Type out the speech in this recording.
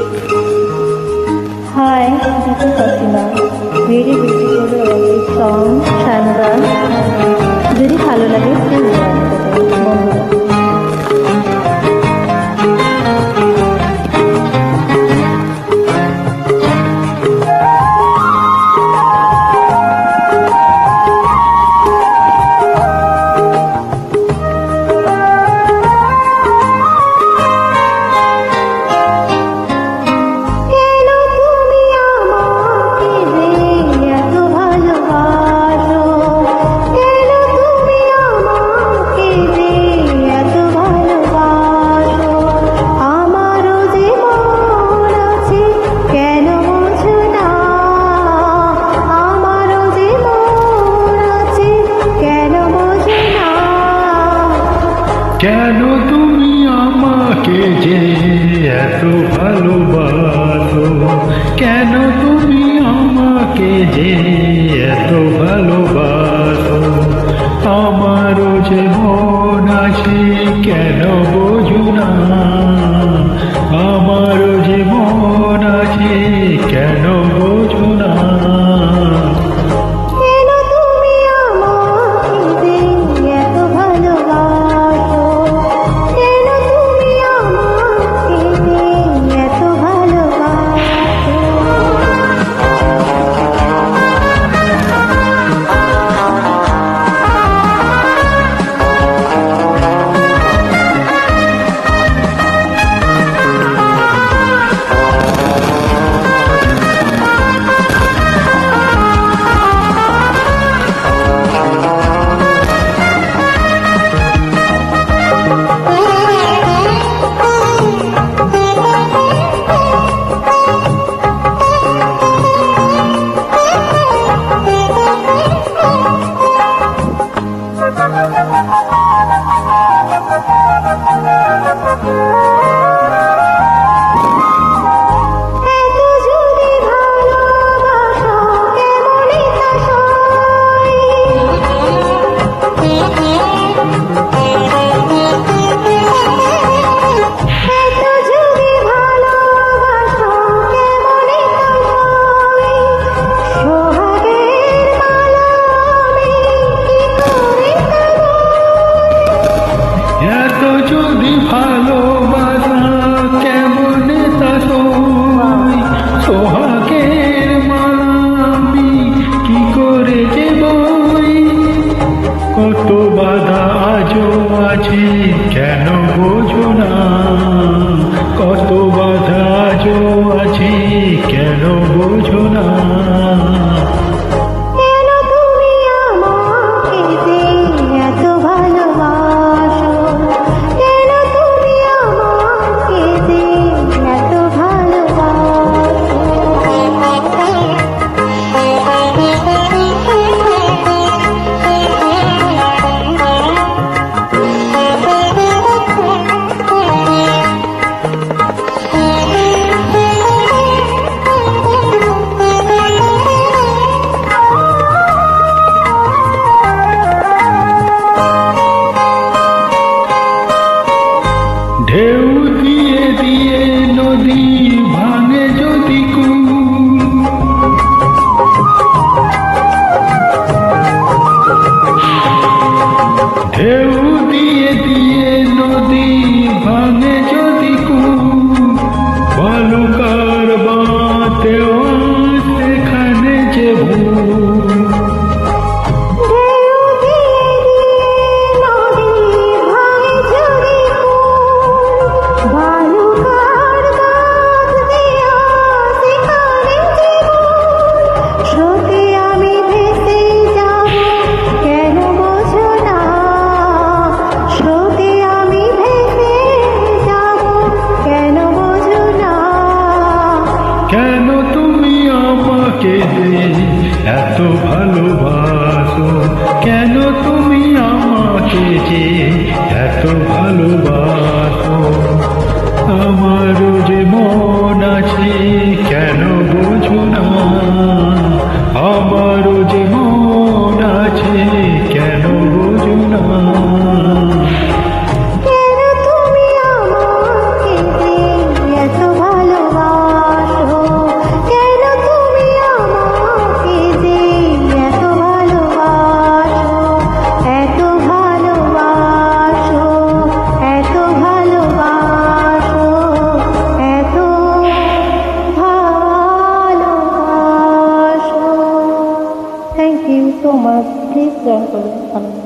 Hi, this is Fatima. Very beautiful erotic song, Shandan. যদি ভালো লাগে প্লিজ জয়েন করবেন বন্ধুরা। কেন তুমি আমাকে যে এত ভালোবাসো, কেন তুমি আমাকে যে এত ভালোবাসো, আমারও যে মন আছে কেন বোঝো না, আমারও যে মন আছে কেন বোঝো না। যদি ভালোবাসা কেমন তা সোহাগের মালা আমি কি করে যে বই, কত বাধা আজও আছে কেন বোঝো না, কত বাধা আজও আছে কেন বোঝো না। ঢেউ দিয়ে দিয়ে নদী ভাঙে যদি কুল, ঢেউ দিয়ে দিয়ে নদী ভাঙে যদি কুল, বালুকার বাতেও সেখানে যে ভুল। কেন তুমি আমাকে যে এত ভালোবাসো, কেন তুমি আমাকে যে এত ভালোবাসো, আমারও যে মন আছে কেন বোঝো না, আমারও যে মন আছে কেন বোঝো না। কেন তুমি আমাকে এত ভালোবাসো। প্লিজ জয়েন করবেন। ধন্যবাদ।